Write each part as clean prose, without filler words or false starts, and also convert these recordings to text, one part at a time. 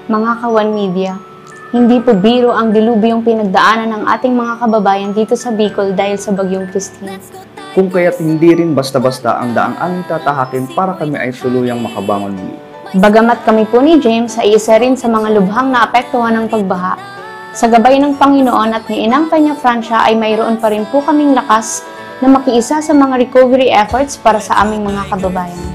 Mga Kawan Media, hindi po biro ang dilubyong pinagdaanan ng ating mga kababayan dito sa Bicol dahil sa Bagyong Christine. Kung kaya't hindi rin basta-basta ang daang aming tatahakin para kami ay tuluyang makabangon muli. Bagamat kami po ni James ay isa rin sa mga lubhang naapektuhan ng pagbaha, sa gabay ng Panginoon at ni Inang Peña Francia ay mayroon pa rin po kaming lakas na makiisa sa mga recovery efforts para sa aming mga kababayan.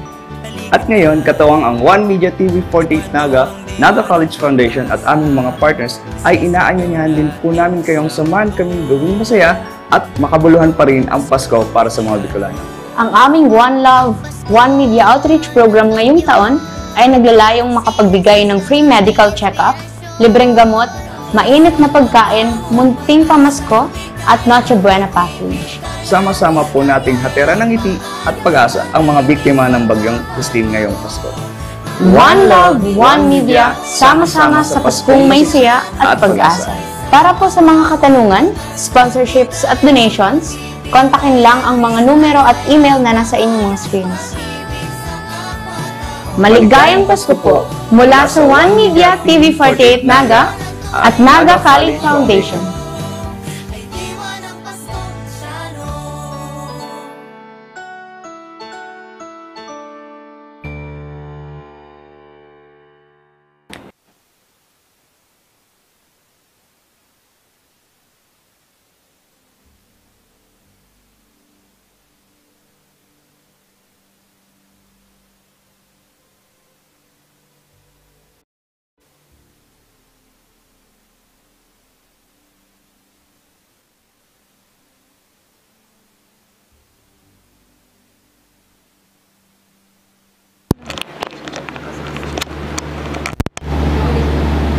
At ngayon, katawang ang One Media TV 48 Naga College Foundation at aming mga partners ay inaanyayahan din po namin kayong samahan kaming gawing masaya at makabuluhan pa rin ang Pasko para sa mga Bicolano. Ang aming One Love, One Media Outreach Program ngayong taon ay naglalayong makapagbigay ng free medical check-up, libreng gamot, mainit na pagkain, munting pamasko, at Noche Buena package. Sama-sama po nating hatera ng ngiti at pag-asa ang mga biktima ng Bagyong Christine ngayong Pasko. One Love, One Media, sama-sama sa Paskong may siya at pag-asa. Para po sa mga katanungan, sponsorships at donations, kontakin lang ang mga numero at email na nasa inyong mga screens. Maligayang Pasko po mula sa One Media TV 48 Naga at Naga College Foundation.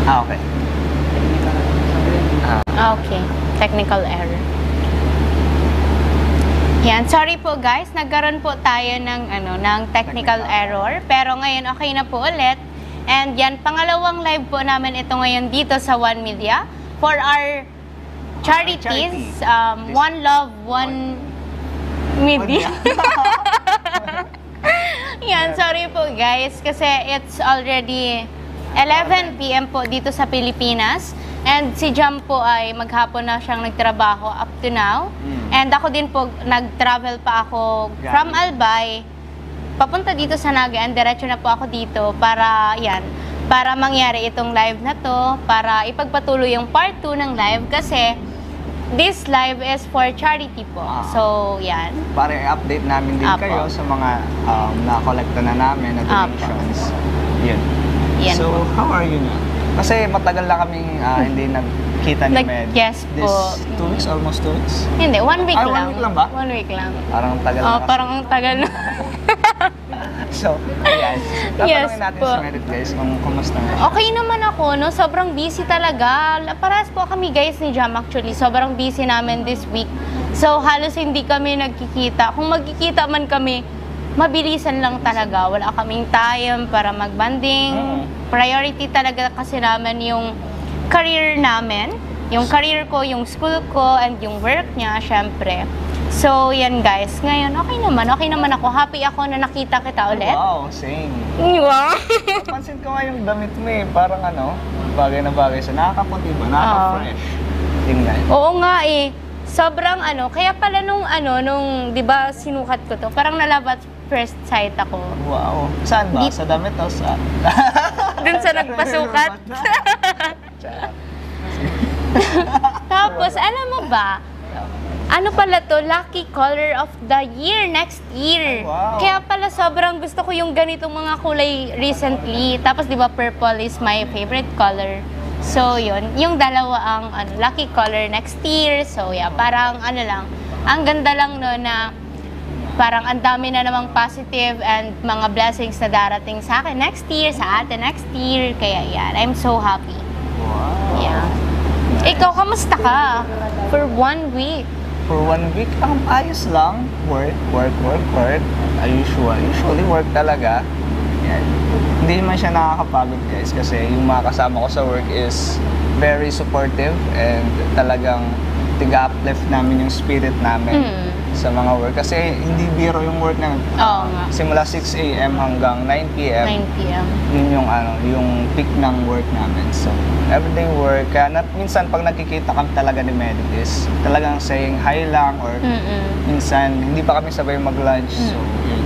Okay. Okay, technical error. Yan, sorry po guys, nagkaroon po tayo ng technical error, pero ngayon okay na po ulit. And yan, pangalawang live po namin ito ngayon dito sa One Media for our charities, One Love, One Media. Yan, sorry po guys, kasi it's already 11 PM po dito sa Pilipinas. And si Jam po ay maghapon na siyang nagtrabaho up to now. And ako din po, nag-travel pa ako from Albay, papunta dito sa Naga, and diretso na po ako dito para, yan, para mangyari itong live na to, para ipagpatuloy yung part 2 ng live kasi this live is for charity po. So, yan. Para i-update namin din kayo sa mga na-collecta na namin na donations. Yun. Yan so, po. how are you now? Kasi matagal na kaming hindi nagkita ni Med. Yes po. This 2 weeks, almost 2 weeks? Hindi, 1 week lang. 1 week lang ba? 1 week lang. Parang tagal na. Parang tagal na. So, ayan. Yes Tatanungin natin po. si Merit guys kung kumusta na siya. Okay naman ako, no? Sobrang busy talaga. Parehas po kami guys ni Jam actually. Sobrang busy namin this week. So, halos hindi kami nagkikita. Kung magkikita man kami, mabilisan lang talaga. Wala kaming time para magbanding. Priority talaga kasi namin yung career namin. Yung career ko, yung school ko, and yung work niya, syempre. So, yan guys. Ngayon, okay naman ako. Happy ako na nakita kita ulit. Wow, same. Wow! Pansin ko nga yung damit mo eh. Parang bagay na bagay siya. Nakakaputi ba? Nakaka-fresh. Tingnan. Oo nga eh. Sobrang kaya pala nung di ba sinukat ko to, parang nalabat first sight ako. Wow. Saan ba? Sa damit o sa... Dun sa nagpasukat. Tapos, alam mo ba, ano pala to, lucky color of the year, next year. Ay, wow. Kaya pala sobrang gusto ko yung ganitong mga kulay recently. Tapos, di ba, purple is my favorite color. So, yun. Yung dalawa ang lucky color next year. So, yeah, parang ang ganda lang no na parang ang dami na namang positive and mga blessings na darating sa akin next year, sa atin next year. Kaya yan, I'm so happy. Wow. Yeah. Ikaw, kamusta ka? For 1 week. For 1 week, ayos lang. Work. Usually work talaga. Yan. Hindi naman siya nakakapagod guys kasi yung mga kasama ko sa work is very supportive and talagang tiga-uplift namin yung spirit namin. sa mga work. Kasi hindi biro yung work namin. Oo nga. Simula 6 a.m. hanggang 9 p.m. 9 p.m. Yun yung peak ng work namin. So, everyday work. Kaya minsan pag nakikita kami talaga ni Meditis, talagang saying hi lang or minsan hindi pa kami sabay mag-lunch. So, yun.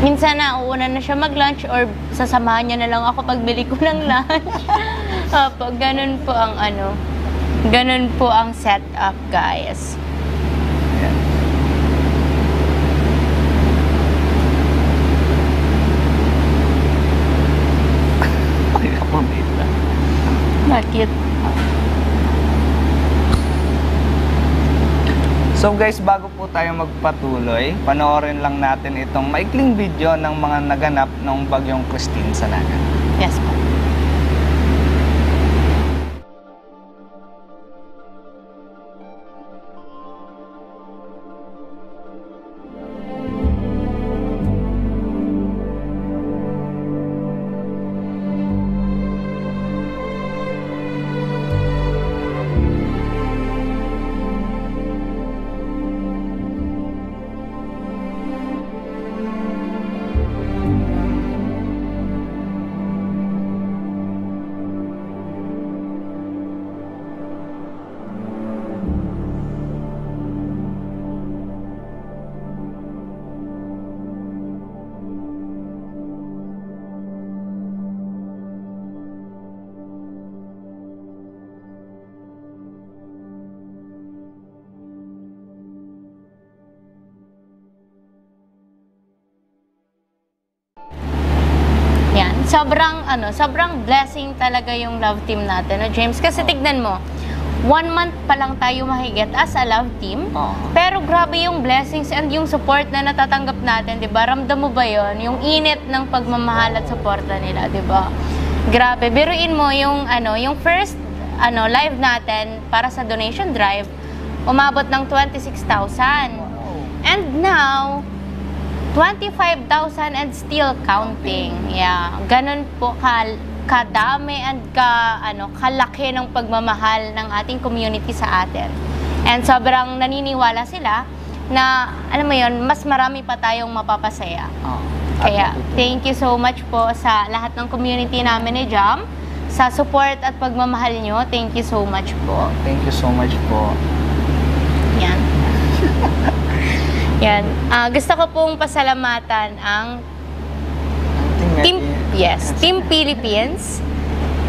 Minsan nauuna na siya mag-lunch or sasamahan niya na lang ako pagbili ko ng lunch. Opo, ganun po ang ganun po ang setup, guys. Ayan. Ay, ako dito. Bakit? So guys, bago po tayo magpatuloy, panoorin lang natin itong maikling video ng mga naganap ng bagyong Christine sa Naga. Yes po. Yan. Sobrang blessing talaga yung love team natin, no, James? Kasi tignan mo, 1 month pa lang tayo mahigit as a love team. Pero grabe yung blessings and yung support na natatanggap natin, 'di ba? Ramdam mo ba 'yon? Yung init ng pagmamahal at suporta nila, 'di ba? Grabe. Biruin mo yung yung first live natin para sa donation drive, umabot ng 26,000. And now 25,000 and still counting. Yeah, ganun po kadami and kalaki ng pagmamahal ng ating community sa atin. And sobrang naniniwala sila na, alam mo yun, mas marami pa tayong mapapasaya. Kaya, thank you so much po sa lahat ng community namin ni Jam. Sa support at pagmamahal nyo, thank you so much po. Thank you so much po. Yan. Yan. Gusto ko pong pasalamatan ang Team Philippines.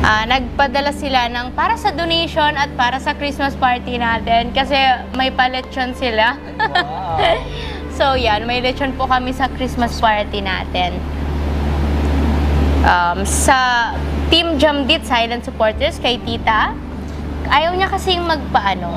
Nagpadala sila ng para sa donation at para sa Christmas party natin kasi may pa-lechon sila. Wow. So yan, may lechon po kami sa Christmas party natin. Sa Team Jamdit Silent Supporters kay Tita, ayaw niya kasing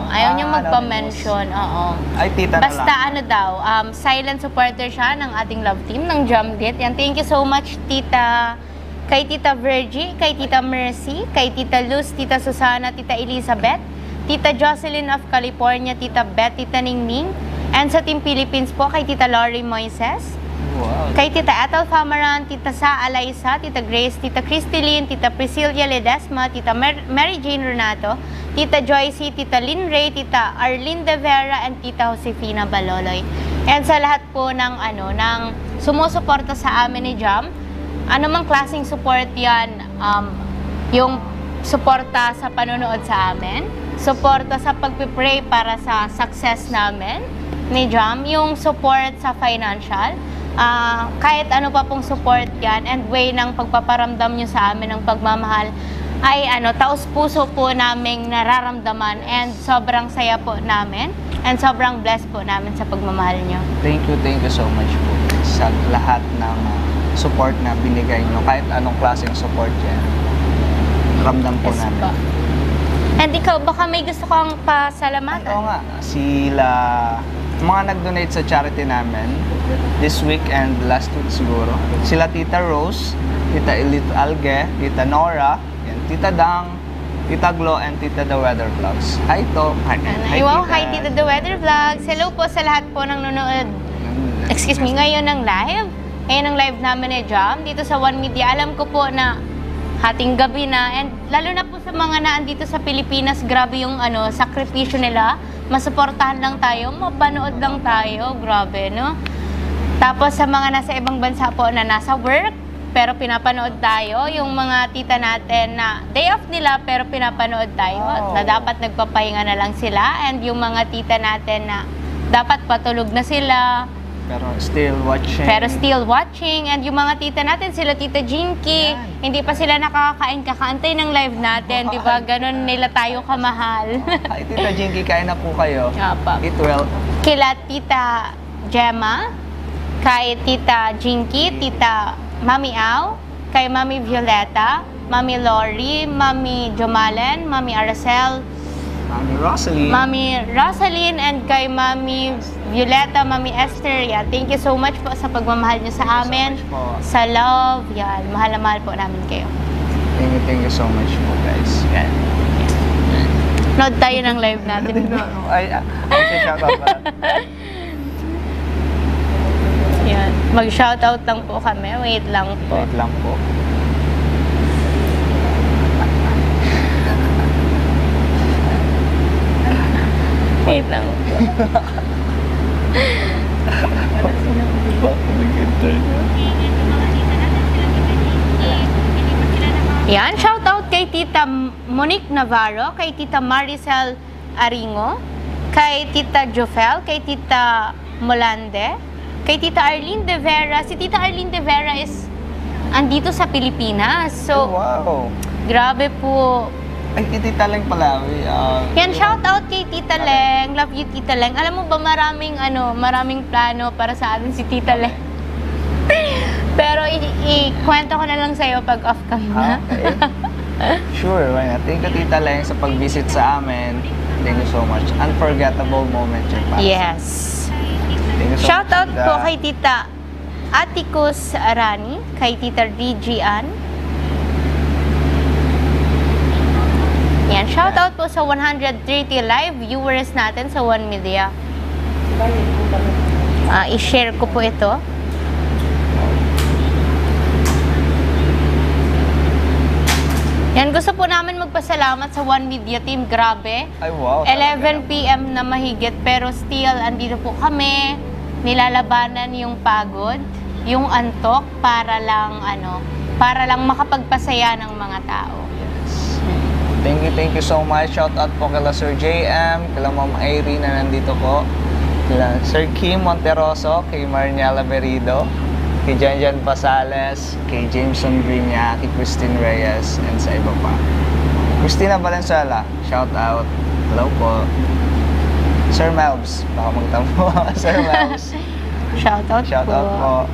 ayaw niya magpa-mention. Oo. Ay, Tita na Basta lang. silent supporter siya ng ating love team, ng Jamdit. Yan, thank you so much, Tita. Kay Tita Virgie, kay Tita Mercy, kay Tita Luz, Tita Susana, Tita Elizabeth, Tita Jocelyn of California, Tita Beth, Tita Ningning, and sa Team Philippines po, kay Tita Lori Moises, Wow. kay Tita Ethel Famaran, Tita Sa Alaysa, Tita Grace, Tita Cristilyn, Tita Priscilla Ledesma, Tita Mary Jane Renato, Tita Joycey, Tita Lynn Ray, Tita Arlene De Vera, and Tita Josefina Baloloy. And sa lahat po ng sumusuporta sa amin ni Jam, anumang klaseng support yan, yung suporta sa panonood sa amin, suporta sa pagpipray para sa success namin ni Jam, yung support sa financial, kahit ano pa pong support yan and way ng pagpaparamdam nyo sa amin ng pagmamahal ay taos-puso po naming nararamdaman and sobrang saya po namin and sobrang blessed po namin sa pagmamahal nyo. Thank you so much po sa lahat ng support na binigay nyo. Kahit anong klaseng support yan, ramdam po Yes namin. po. And ikaw, baka may gusto kang pasalamatan? Oo nga, mga nag-donate sa charity namin this week and last week siguro. Sila Tita Rose, Tita Elite Alge, Tita Nora, yan, Tita Dang, Tita Glo, and Tita The Weather Vlogs. Hi to. Wow, hi Tita The Weather Vlogs. Hello po sa lahat po ng nanonood. Excuse me, ngayon ng live. Ngayon ang live namin ni Jam dito sa One Media. Alam ko po na hating gabi na and lalo na po sa mga naandito sa Pilipinas, grabe yung sakripisyo nila masuportahan lang tayo, mapanood lang tayo. Grabe, no? Tapos sa mga nasa ibang bansa po na nasa work, pero pinapanood tayo, yung mga tita natin na day off nila pero pinapanood tayo, na dapat nagpapahinga na lang sila, and yung mga tita natin na dapat patulog na sila, pero still watching, and yung mga tita natin, sila Tita Jinky, hindi pa sila nakakakain, kakaantay ng live natin, di ba? Ganon nila tayo kamahal. Ay, Tita Jinky, kain na po kayo. Apa. Eat well. Kila Tita Gemma, kay Tita Jinky, Tita Mami Au, kay Mami Violeta, Mami Lori, Mami Jomalen, Mami Aracel, Mami Rosaline, and kay Mami Violeta, Mami Esther. Yeah, thank you so much po sa pagmamahal niyo sa amin, sa love. Yan, mahal na mahal po namin kayo. Thank you so much po, guys. Yan. Nood tayo ng live natin. Ay, shoutout pa. Yan, mag-shoutout lang po kami. Wait lang po. Wait lang po. Wait lang po. Yan, shoutout kay Tita Monique Navarro, kay Tita Maricel Aringo, kay Tita Jofel, kay Tita Molande, kay Tita Arlene De Vera. Si Tita Arlene De Vera is andito sa Pilipinas. So, wow. Grabe po. Ay, kay Tita Leng pala. Yan, shout out kay Tita Leng. Love you, Tita Leng. Alam mo ba, maraming plano para sa atin si Tita Leng. Pero ikwento ko na lang sa'yo pag off cam na. Okay. Sure, why not? Thank you, Tita Leng, sa pag-visit sa amin. Thank you so much. Unforgettable moment yun para yes. Thank you so Shout much, out po kay Tita Aticus Arani, kay Tita Regian. Yan, shout out po sa 130 live viewers natin sa One Media. I-share ko po ito. Yan, gusto po namin magpasalamat sa One Media team. Grabe. Ay, wow. 11 PM na mahigit, pero still, andito po kami. Nilalabanan yung pagod, yung antok, para lang makapagpasaya ng mga tao. Thank you so much. Shout out po kila Sir JM, kila Ma'am Irene na nandito po, kila Sir Kim Monteroso, kay Marniela Berido, kay Janjan Pasales, kay Jameson Grinya, kay Christine Reyes, and sa iba pa. Christina Valenzuela, shout out. Hello po. Sir Melbs, baka magtampo. Sir Melbs. Shout out po.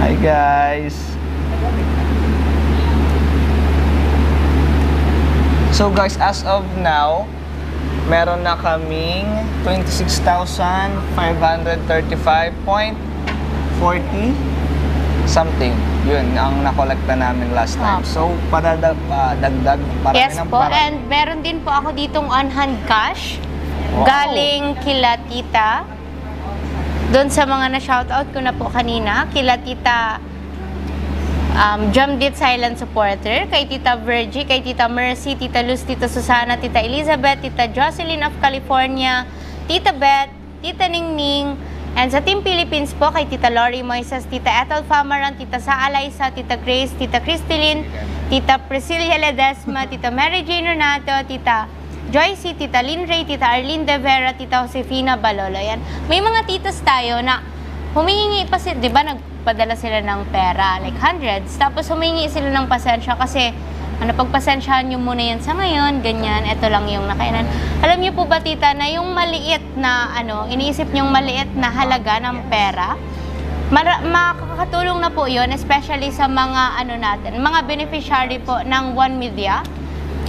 Hi guys! So guys, as of now, meron na kaming 26,535.40 something. Yun, ang nakolekta namin last time. So, dagdag para yes po, and meron din po ako ditong on-hand cash. Wow. Galing kila Tita. Doon sa mga na-shoutout ko na po kanina, kila Tita Jamdit Silent Supporter, kay Tita Virgie, kay Tita Mercy, Tita Luz, Tita Susana, Tita Elizabeth, Tita Jocelyn of California, Tita Beth, Tita Ningning, and sa Team Philippines po, kay Tita Lori Moises, Tita Ethel Famaran, Tita Sa Alaysa, Tita Grace, Tita Cristelyn, Tita Priscilla Ledesma, Tita Mary Jane Renato, Tita Joycey, Tita Lynn Ray, Tita Arlene De Vera, Tita Josefina Balolo. Yan. May mga titas tayo na humihingi pa sila, di ba nagpadala sila ng pera, like hundreds, tapos humihingi sila ng pasensya kasi pagpasensyahan nyo muna yan sa ngayon, ganyan, ito lang yung nakainan. Alam niyo po ba, Tita, na yung maliit na, iniisip nyong maliit na halaga ng pera, makakatulong na po yun, especially sa mga, natin, mga beneficiary po ng One Media,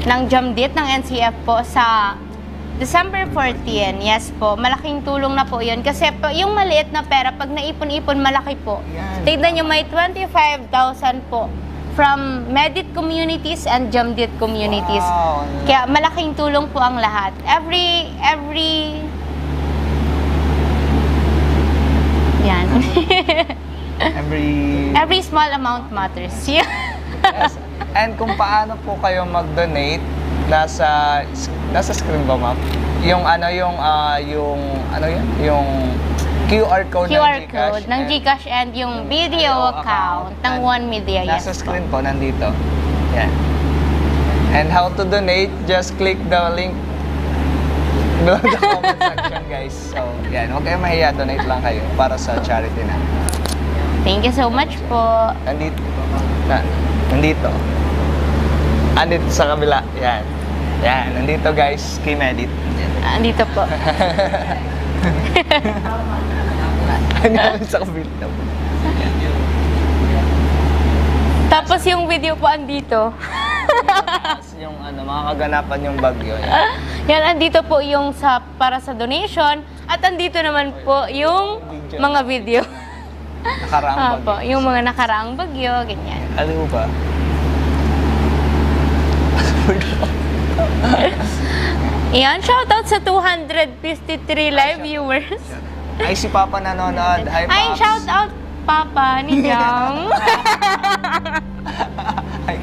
ng Jamdit, ng NCF po sa December 14. Yes po, malaking tulong na po yun. Kasi po, yung maliit na pera, pag naipon-ipon, malaki po. Tignan nyo, may 25,000 po from Medit communities and Jamdit communities. Wow. Kaya malaking tulong po ang lahat. Yan. Every small amount matters. Yeah. Yes. And kung paano po kayo mag-donate, nasa screen ba, ma'am? Yung QR code QR ng GCash. code ng GCash and yung video account ng One Media. Yes Nasa po. screen po, nandito. Yan. And how to donate, just click the link below the comment section, guys. So, yan. Huwag kayong mahiya, donate lang kayo para sa charity na. Thank you so much po. Nandito. Nandito. Andito sa kabila. Yan. Yan. Nandito, guys. Kay Medit. Andito po. Ano sa kabila? Tapos yung video po andito. Yung mga kaganapan yung bagyo. Yan. Yan, andito po yung para sa donation. At andito naman po yung mga video. Nakaraang bagyo. Po, yung mga nakaraang bagyo, ganyan. Alam mo ba? Yan, shoutout sa 253 live viewers. Ay, si Papa nanonood. Hi, Pops. Ay, shoutout Papa ni Jam. Ay,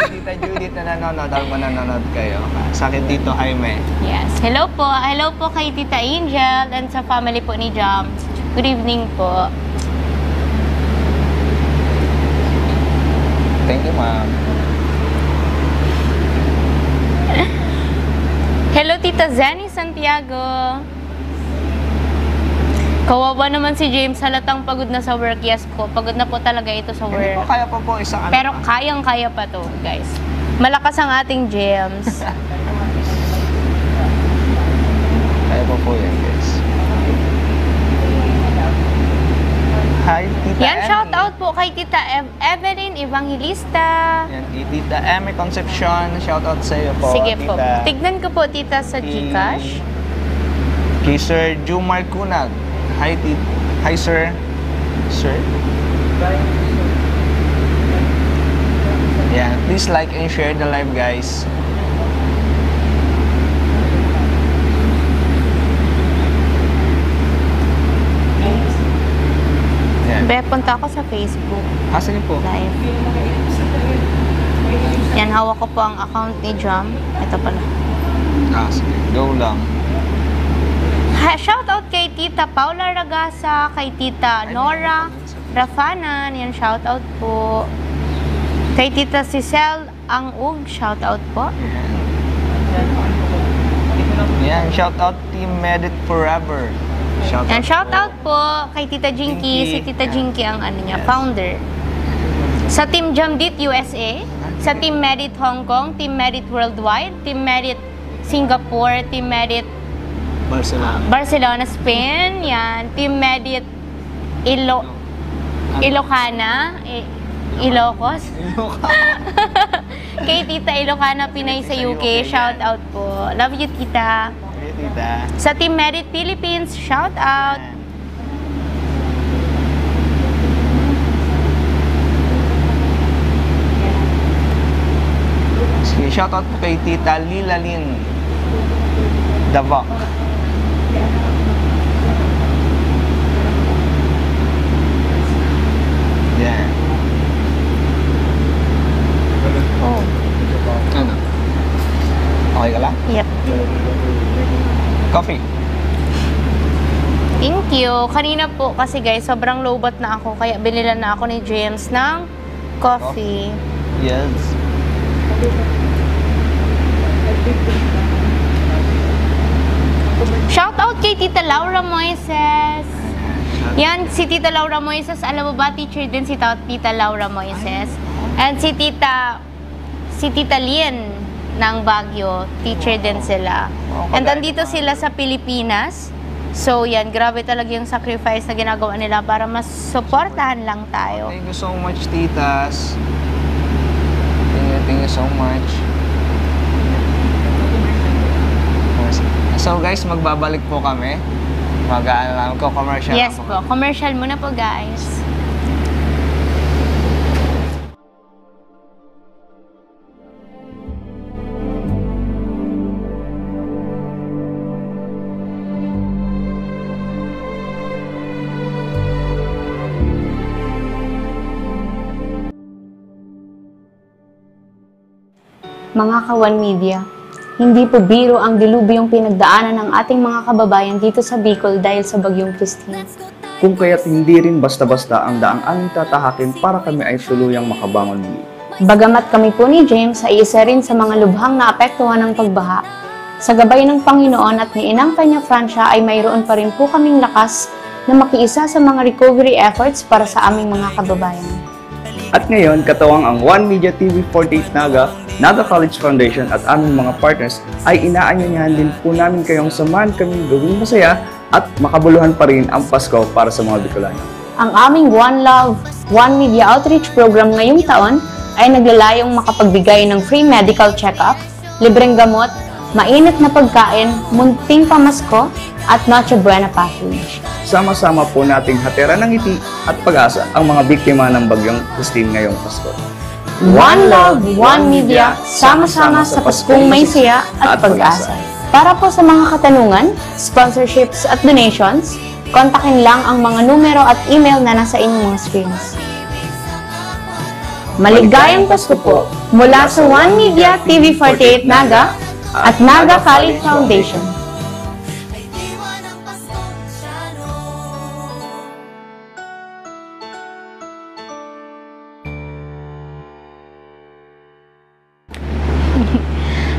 Tita Judith na nanonood. Ako nanonood kayo. Sa akin dito, Jaime. Yes, hello po. Hello po kay Tita Angel and sa family po ni Jam. Good evening po. Thank you, ma'am. Hello, Tita Zenny Santiago. Kawawa naman si James, halatang pagod na sa work. Yes po, pagod na po talaga ito sa Hindi po work. kaya pa po isang ano. Pero kayang-kaya pa to, guys. Malakas ang ating James. Kaya pa po yan, guys. Hi, Tita Yan, Emmy. shout out po kay Tita Evelyn Evangelista. Yan, Tita Emmy Concepcion. Shout out sa iyo po, Sige po. Tita. Tignan ko po, Tita, sa GCash. Kay Sir Jumar Kunag. Hi, Hi, Sir. Sir? Yeah, please like and share the live, guys. Yan. Be, punta ako sa Facebook Asa niyo po? Live. Yan, hawak ko po ang account ni Jam. Ito pala. Sige. Go lang. Shout out kay Tita Paula Ragasa, kay Tita Nora Rafanan. Yan, shout out po. Kay Tita Cicel Angug, shout out po. Yan, shout out Team Medit Forever. Yan, shout out po kay Tita Jinky. Jinky. Si Tita Jinky ang ano niya, Yes. founder. Sa Team Jamdit USA, sa Team Medit Hong Kong, Team Medit Worldwide, Team Medit Singapore, Team Medit Barcelona, Spain. Yan, Team Medit Ilocana, Ilocos. Kay Tita Ilocana Pinay sa UK, shout out po. Love you, Tita. Hey, Tita. Sa Team Merit Philippines, shout out. Sige, shout out po kay Tita Lilalin Davak. Yan. Oh, Ano? Okay ka lang? yep. Coffee. Thank you. Kanina po kasi guys, sobrang lowbat na ako kaya binilan na ako ni James ng coffee. Yes. Shout out kay Tita Laura Moises. Yan, si Tita Laura Moises, alam mo ba, teacher din si Tita Laura Moises. And si Tita Lien ng Baguio, teacher din sila. And andito sila sa Pilipinas. So yan, grabe talaga yung sacrifice na ginagawa nila para mas supportahan lang tayo. Thank you so much, titas. Thank you so much. So guys, magbabalik po kami. Mag-commercial. Yes po, commercial muna po guys. Mga kawan media, hindi po biro ang dilubyong pinagdaanan ng ating mga kababayan dito sa Bicol dahil sa Bagyong Christine. Kung kaya't hindi rin basta-basta ang daang aming tatahakin para kami ay tuluyang makabangon muli. Bagamat kami po ni James ay isa rin sa mga lubhang naapektuhan ng pagbaha, sa gabay ng Panginoon at ni Inang Peña Francia ay mayroon pa rin po kaming lakas na makiisa sa mga recovery efforts para sa aming mga kababayan. At ngayon, katuwang ang One Media TV 48 Naga College Foundation at aming mga partners ay inaanyayahan din po namin kayong samahan kaming gawing masaya at makabuluhan pa rin ang Pasko para sa mga Bicolano. Ang aming One Love, One Media Outreach Program ngayong taon ay naglalayong makapagbigay ng free medical check-up, libreng gamot, mainit na pagkain, munting pamasko, at Noche Buena package. Sama-sama po nating hatera ng ngiti at pag-asa ang mga biktima ng Bagyong Christine ngayong Pasko. One Love, One Media, sama-sama sa Paskong may siya at pag-asa. Para po sa mga katanungan, sponsorships at donations, kontakin lang ang mga numero at email na nasa inyong mga screens. Maligayang Pasko po mula sa One Media TV 48 Naga at Naga College Foundation.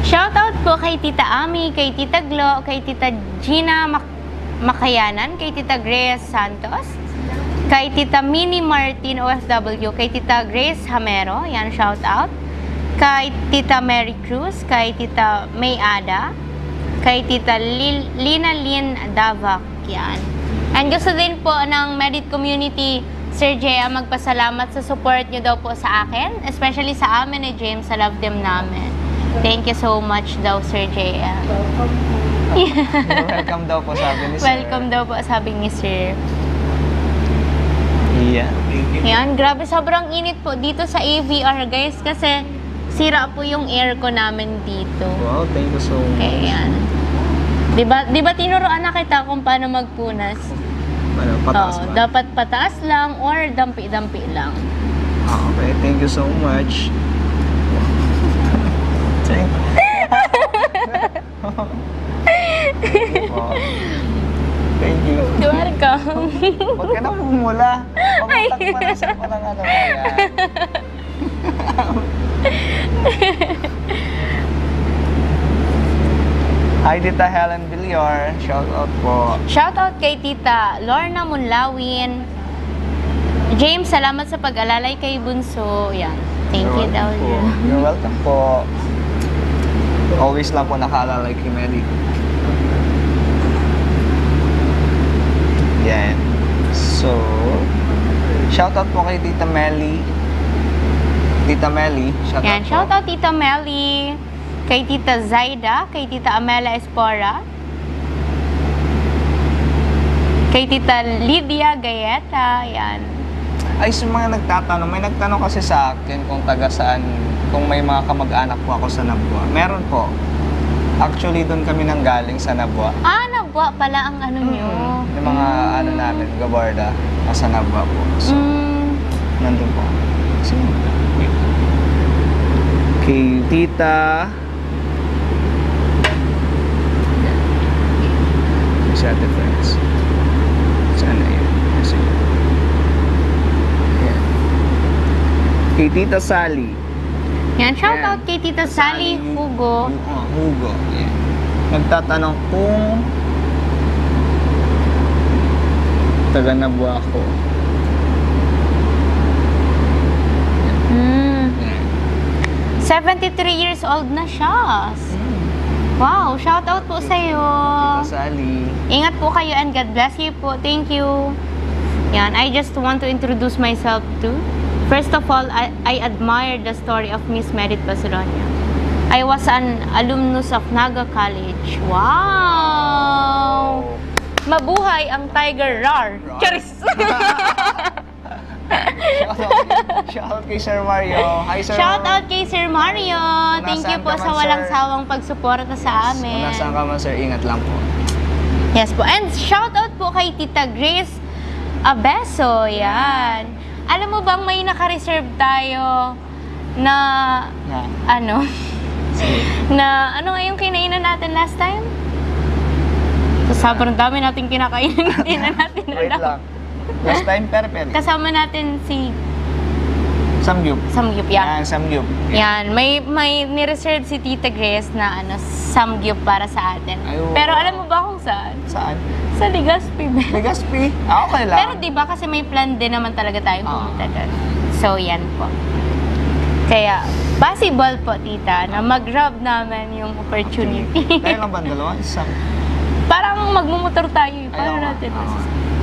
Shoutout po kay Tita Ami, kay Tita Glo, kay Tita Gina Makayanan, kay Tita Grace Santos, kay Tita Minnie Martin OFW, kay Tita Grace Hamero, yan shoutout, kay Tita Mary Cruz, kay Tita May Ada, kay Tita Lina Lynn Davac, yan. And gusto din po ng Medit Community, Sir Jaya, magpasalamat sa support nyo daw po sa akin, especially sa amin ni James, sa love team namin. Thank you so much daw, Sir Jaya. Welcome daw po, sabi ni Sir. Welcome daw po, sabi ni Sir. Yeah. Yan, grabe, sobrang init po dito sa AVR, guys, kasi sira po yung aircon namin dito. Wow, thank you so much. Okay, yan. Diba tinuruan na kita kung paano magpunas? Ano, pataas ba? Dapat pataas lang or dampi-dampi lang. Okay, thank you so much. Thank you. You're welcome. Huwag ka na pumula. Pamuntak pa na sa palang ano mo yan. Hi, Tita Helen Villar. Shout out po. Shoutout kay Tita Lorna Munlawin. James, salamat sa pag-alalay kay Bunso. Yan. Thank you daw. You're welcome po. Always lang po nakaalalay kay Meli. Yan. So, shoutout po kay Tita Meli. Tita Meli, shoutout Yan, po. shoutout Tita Melly, kay Tita Zaida, kay Tita Amela Espora, kay Tita Lydia Gayeta, yan. Ay, sa mga nagtatanong, may nagtanong kasi sa akin kung taga saan, kung may mga kamag-anak po ako sa Nabua. Meron po. Actually, doon kami nanggaling sa Nabua. Ah, Nabua pala ang ano nyo. Yung mga ano namin, Gabarda, nasa Nabua po. So, nandun po. So, kay Tita sa Ate Friends. Saan na yun? Kasi, ayan. Kay Tita Sally. Yan, shoutout kay Tita Sally Hugo. Hugo. Ayan. Nagtatanong kung taga Nabua ako. Ayan. 73 years old na siya. Wow, shoutout po sa'yo. Tita Sally. Ingat po kayo and God bless you po. Thank you. Yan, I just want to introduce myself too. First of all, I admire the story of Miss Merit Basuronia. I was an alumnus of Naga College. Wow! Mabuhay ang Tiger Rar. Charis! Shoutout kay Sir Mario. Hi, Sir. Shoutout kay Sir Mario. Kung Thank you nasaan po ka sa man, walang sir. sawang pagsuporta sa amin. Kung nasaan ka man, Sir, ingat lang po. Yes po. And shoutout po kay Tita Grace Abeso. Yan. Alam mo bang may naka-reserve tayo na ano? Na, ano nga yung kinainan natin last time? Sobrang dami natin kinakainin, hindi na natin Wait alam. lang. Last time, peri-peri. Kasama natin si Samgyup. Samgyup, yan. Yan, Samgyup. Yan, may ni-reserve si Tita Grace na ano, Samgyup para sa atin. Ay, wow. Pero alam mo ba kung saan? Saan? Sa Legazpi, be. Legazpi? Okay lang. Pero di ba kasi may plan din naman talaga tayong pumunta doon. So, yan po. Kaya, possible po, tita, na mag-grab namin yung opportunity. Tayo lang ba ang dalawa? Isang. Parang magmumotor tayo. Paano Ayaw. natin?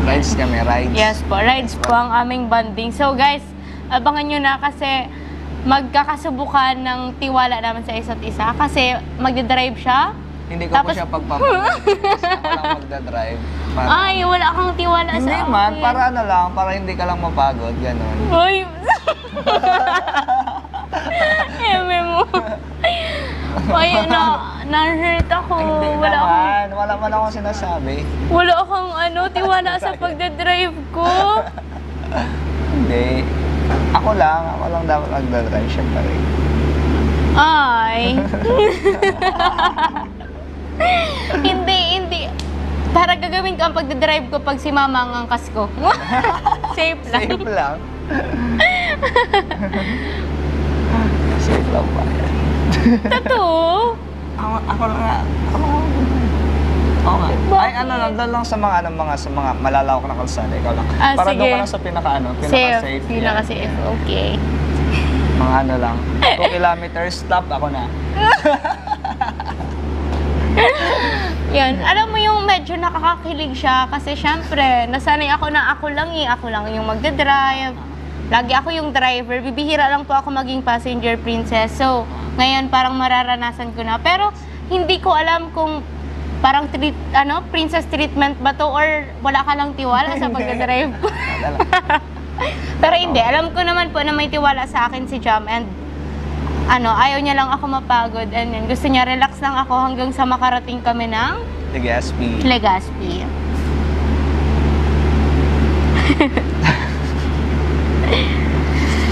Rides kami, rides. Yes po, rides po ang aming bonding. So guys, abangan nyo na kasi magkakasubukan ng tiwala naman sa isa't isa. Kasi magdadrive siya. Hindi ko Tapos- po siya pagpapagod. Kasi ako lang magdadrive. Para, Ay, wala kang tiwala hindi sa akin. man, para ano lang, para hindi ka lang mapagod, gano'n. Uy! Eme mo. Ay, na-hurt ako. Hindi Wala akong, naman, wala man akong sinasabi. wala akong ano, tiwala sa pagdadrive ko. Hindi. Ako lang dapat magdadrive, syempre. Ay. Hindi. Para gagawin ko ang pagdadrive ko pag si mama ang angkas ko. Safe lang. Safe lang. Safe lang ba yan? Totoo? Ako lang nga. Oo nga. Ay, ano lang, doon lang sa mga malalawak na kalsada, ikaw lang. Ah, Para sige. doon ka lang sa pinaka-safe. Pinaka-safe. Okay. Mga ano lang. 2 kilometers, stop, ako na. Yan. Alam mo yung medyo nakakakilig siya kasi syempre, nasanay ako na ako lang yung magdadrive. Lagi ako yung driver. Bibihira lang po ako maging passenger princess. So, ngayon parang mararanasan ko na. Pero, hindi ko alam kung parang princess treatment ba to or wala ka lang tiwala sa pagdadrive ko. Pero hindi. Alam ko naman po na may tiwala sa akin si Jam and ayaw niya lang ako mapagod and yun, gusto niya relax lang ako hanggang sa makarating kami ng Legazpi. Legazpi.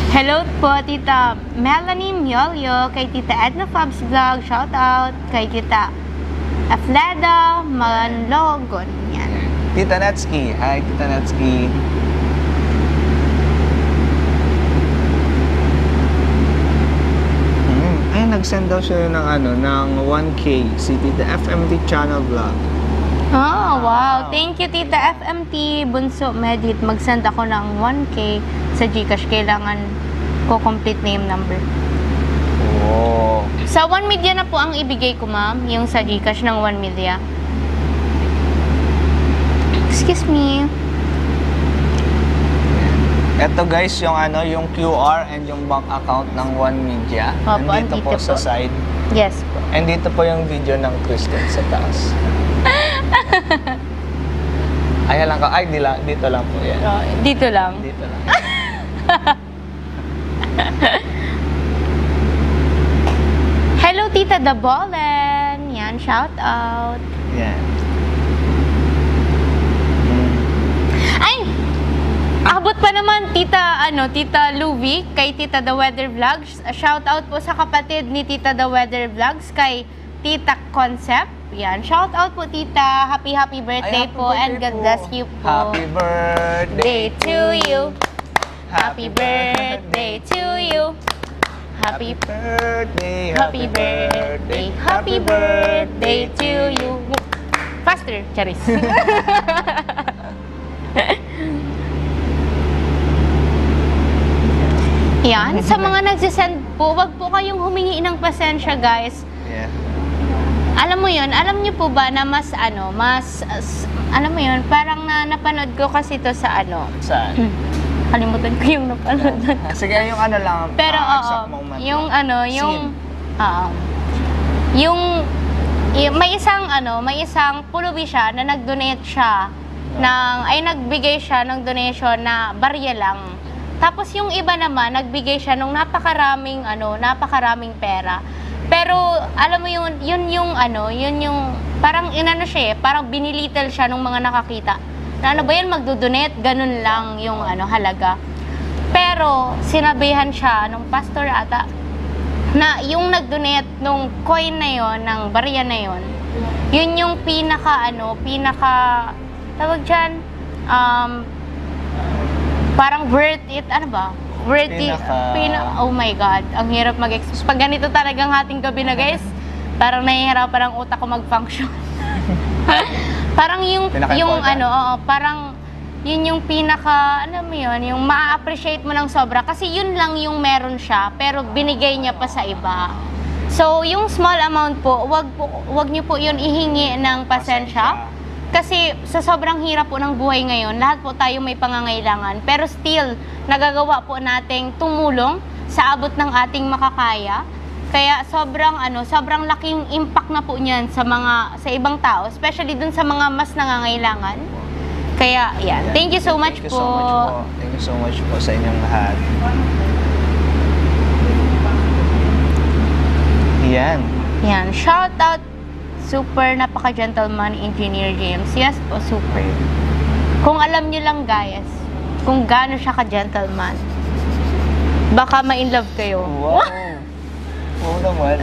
Hello po, Tita Melanie Miolio, kay Tita Edna Fabs Vlog, shout out, kay Tita Afleda Manlogon, yan. Tita Natsuki. Hi, Tita Natsuki. Ay, nag-send daw siya ng 1K si Tita FMT Channel Vlog. Oh, wow. Thank you, Tita FMT. Bunso Medit, mag-send ako ng 1K sa Gcash. Kailangan ko complete name number. Oh. Sa 1 media na po ang ibigay ko, ma'am. Yung sa Gcash ng 1 media. Excuse me. Ito guys, yung QR and yung bank account ng One Media. Opo, Nandito po andito sa po. side. Yes po. And dito po yung video ng Kristen sa taas. Ayan lang ka. Ay, dito lang po yan. Dito lang. Dito lang. Hello, Tita Dabolen. Yan, shout out. Yan. Ay! Abot pa naman, Tita Louie, kay Tita The Weather Vlogs. Shout out po sa kapatid ni Tita The Weather Vlogs, kay Tita Concept. Yan, shout out po, Tita. Happy birthday Ay, happy po and birthday God po. bless you po. Happy birthday Day to you. Happy birthday to you. Happy birthday. Happy birthday to you. Faster, Charis. Yan, sa mga nagsisend po, wag po kayong humingi ng pasensya, guys. Yeah. Alam mo yun, alam niyo po ba na alam mo yun, parang napanood ko kasi to sa Saan? kalimutan ko yung napanood nun. Sige, yung lang. Pero exact moment yung lang. may isang pulubi siya na nag-donate siya nagbigay siya ng donation na barya lang. Tapos yung iba naman nagbigay siya ng napakaraming pera. Pero alam mo yun yung parang siya parang binilittle siya ng mga nakakita. Na ano ba yan, magdo-donate, ganun lang yung halaga. Pero sinabihan siya nung pastor ata na yung nag-donate nung coin na yon, ng barya na yon, yun yung tawag dyan, parang worth it, ano ba? Worth it, oh my God, ang hirap mag-express. Pag ganito talagang hating gabi na guys, parang nahihirapan ang utak ko mag-function. Parang parang yun yung ano mo yun, yung ma-appreciate mo ng sobra. Kasi yun lang yung meron siya, pero binigay niya pa sa iba. So, yung small amount po, wag niyo po yun ihingi ng pasensya. Kasi sa sobrang hirap po ng buhay ngayon, lahat po tayo may pangangailangan. Pero still, nagagawa po nating tumulong sa abot ng ating makakaya. Kaya sobrang laking impact na po niyan sa ibang tao, especially dun sa mga mas nangangailangan. Kaya, yan. Thank you so much po. Thank you so much po sa inyong lahat. Yan. Yan. Shout out, super napaka-gentleman Engineer James. Yes po, super. Kung alam niyo lang guys, kung gaano siya ka-gentleman, baka ma-inlove kayo. Wow. Oo naman.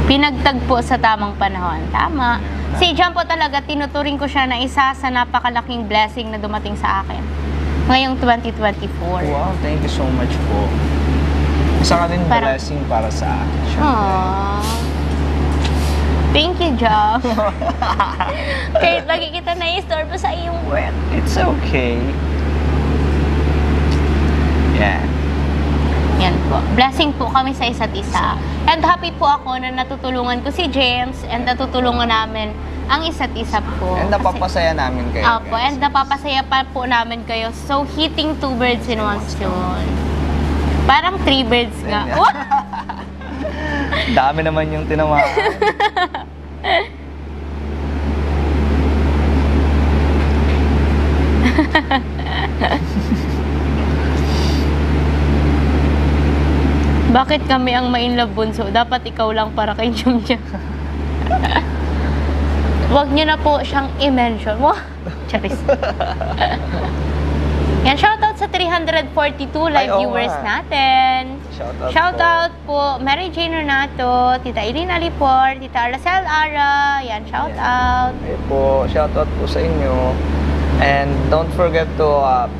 Pinagtagpo sa tamang panahon. Tama. Si John po talaga, tinuturing ko siya na isa sa napakalaking blessing na dumating sa akin ngayong 2024. Wow, thank you so much po. Isa ka rin blessing para sa akin. Aww. Thank you, John. Kahit lagi kita na-istorbo sa iyong work. It's okay. Yeah. Yan po. Blessing po kami sa isa't isa. And happy po ako na natutulungan ko si James and natutulungan namin ang isa't isa po. And napapasaya namin kayo, Apo, guys. and napapasaya pa po namin kayo. So, hitting 2 birds in one stone. Parang 3 birds nga. Dami naman yung tinamaan. Bakit kami ang ma-inlove bunso? Dapat ikaw lang para kay Jumjum. Huwag niyo na po siyang i-mention. Charis. Yan, shoutout sa 342 live viewers natin. Shoutout po, Mary Jane Renato, Tita Irina Lipor, Tita Aracel Ara. Yan, shoutout. Ayun po, shoutout po sa inyo. And don't forget to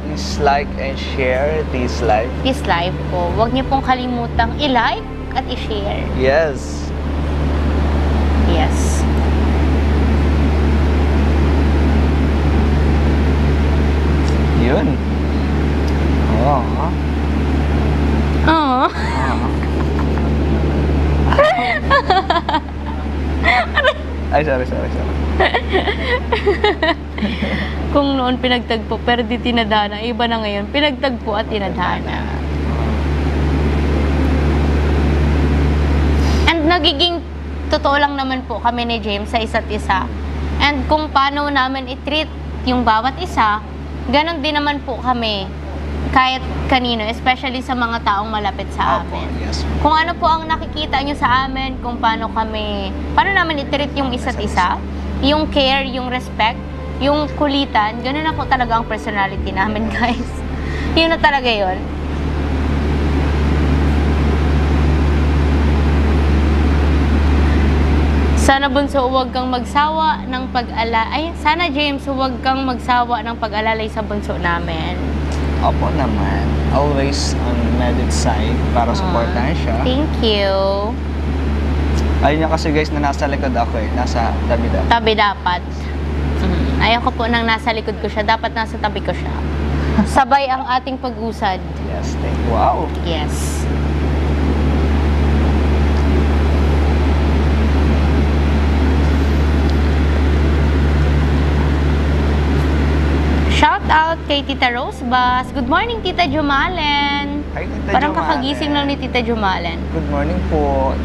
please like and share this live. This live po. Huwag niyo pong kalimutang i-like at i-share. Yes. Yes. Yun. Oo. Oo. Ay, sorry. Kung noon pinagtagpo pero di tinadhana, iba na ngayon, pinagtagpo at tinadhana. And nagiging totoo lang naman po kami ni James sa isa't isa. And kung paano namin i-treat yung bawat isa, ganon din naman po kami kahit kanino, especially sa mga taong malapit sa amin. Yes. Kung ano po ang nakikita nyo sa amin, kung paano namin i-treat yung isa't isa, yung care, yung respect, yung kulitan, gano'n na po talaga ang personality namin, guys. Yun na talaga yun. Sana bunso, huwag kang magsawa ng sana James, huwag kang magsawa ng pag-alalay sa bunso namin. Opo naman. Always on Medit's side para supportahan siya. Thank you. Ayun niya kasi guys na nasa likod ako eh. Nasa tabi dapat. Tabi dapat. Ayaw ko po nang nasa likod ko siya. Dapat nasa tabi ko siya. Sabay ang ating pag-usad. Yes, thank you. Wow. Yes. Shout out kay Tita Rosebus. Good morning, Tita Jumalen. Hi, Tita Parang Jumalen. kakagising lang ni Tita Jumalen. Good morning po.